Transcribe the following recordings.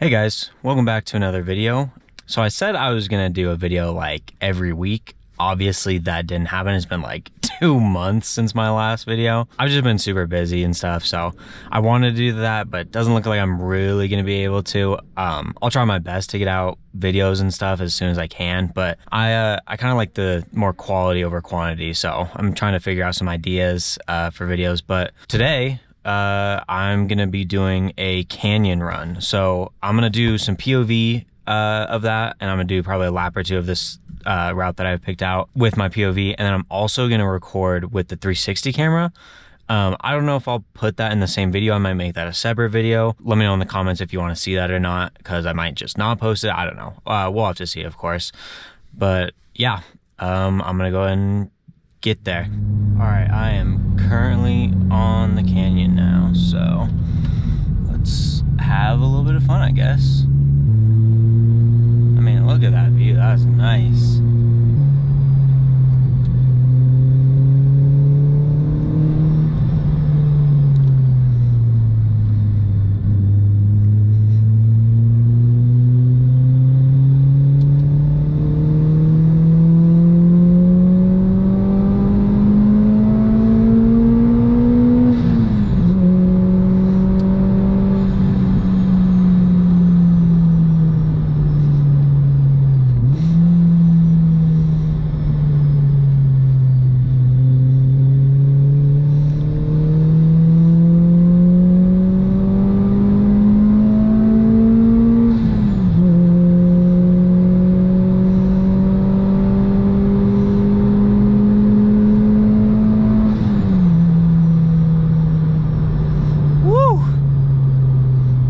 Hey guys, welcome back to another video. So I said I was gonna do a video like every week. Obviously that didn't happen. It's been like 2 months since my last video. I've just been super busy and stuff, so I wanted to do that, but it doesn't look like I'm really gonna be able to. I'll try my best to get out videos and stuff as soon as I can, but I kind of like the more quality over quantity, so I'm trying to figure out some ideas for videos. But today I'm gonna be doing a canyon run. So I'm gonna do some POV of that, and I'm gonna do probably a lap or two of this route that I've picked out with my POV, and then I'm also gonna record with the 360 camera. I don't know if I'll put that in the same video. I might make that a separate video. Let me know in the comments if you want to see that or not, because I might just not post it. I don't know. We'll have to see, of course. But yeah, I'm gonna go ahead and get there. All right, I am currently on the canyon now, so let's have a little bit of fun, I guess. I mean, look at that view. That's nice.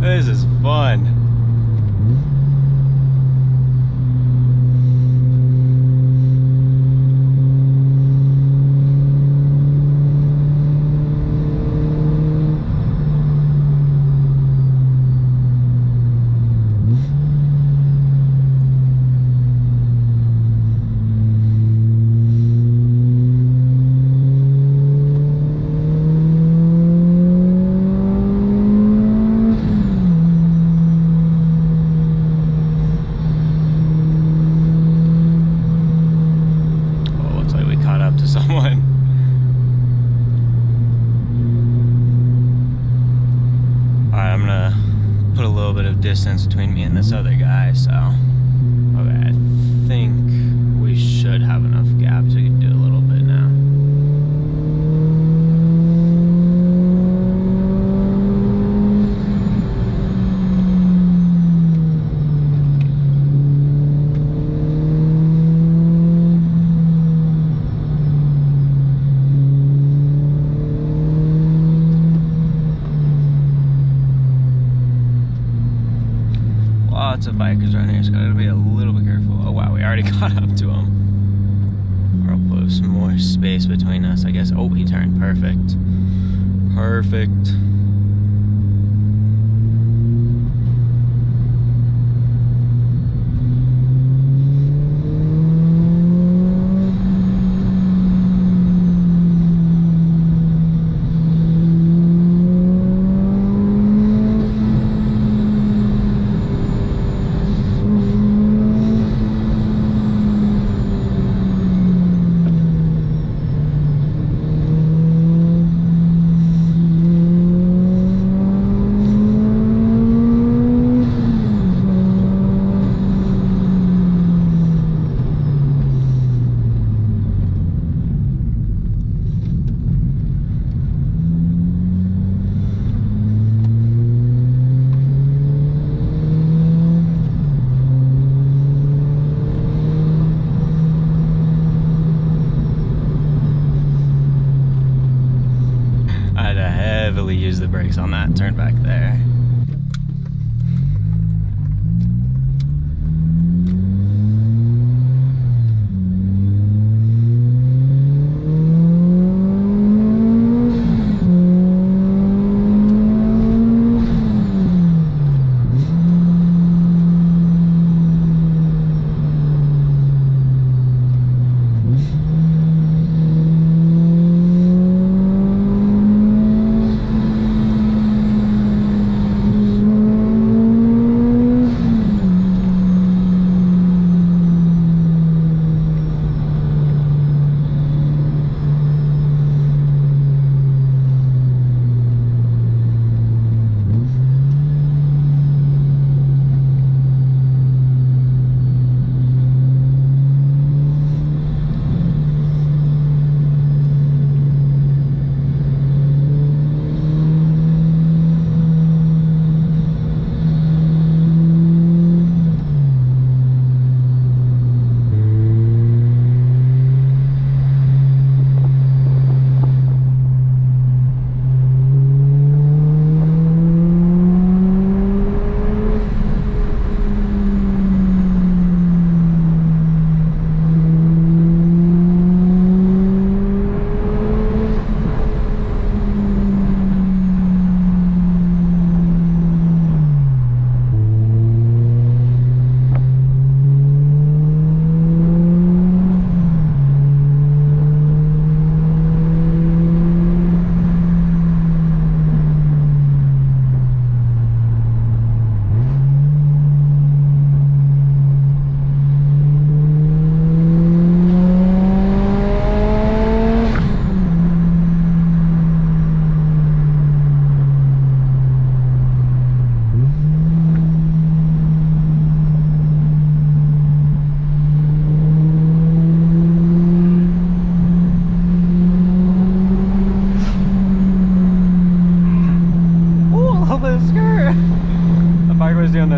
This is fun. Someone. Alright, I'm gonna put a little bit of distance between me and this other guy, so okay, I think we should have enough gap so we can do a little bit now. Lots of bikers around here, so gotta be a little bit careful. Oh wow, we already caught up to him. Or I'll put some more space between us, I guess. Oh, he turned. Perfect. Perfect.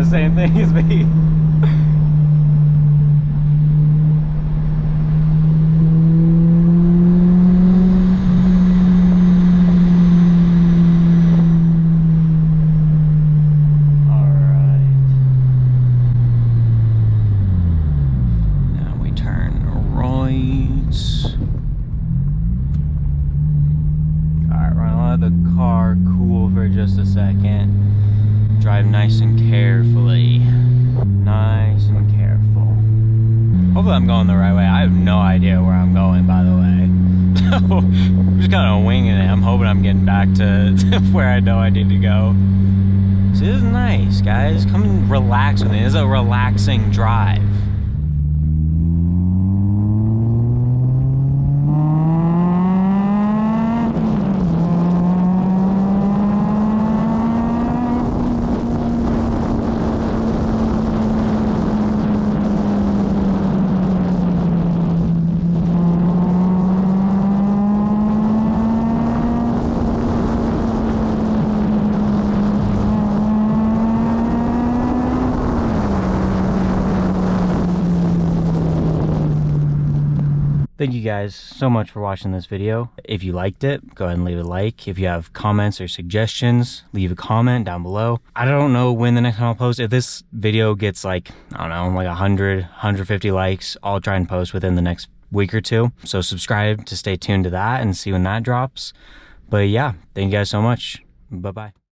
the same thing as me. Just a second. Drive nice and carefully. Nice and careful. Hopefully I'm going the right way. I have no idea where I'm going, by the way. So I'm just kind of winging it. I'm hoping I'm getting back to where I know I need to go. So this is nice, guys. Come and relax with me. This is a relaxing drive. Thank you guys so much for watching this video. If you liked it, go ahead and leave a like. If you have comments or suggestions, leave a comment down below. I don't know when the next time I'll post. If this video gets like, I don't know, like 100, 150 likes, I'll try and post within the next week or two. So subscribe to stay tuned to that and see when that drops. But yeah, thank you guys so much. Bye-bye.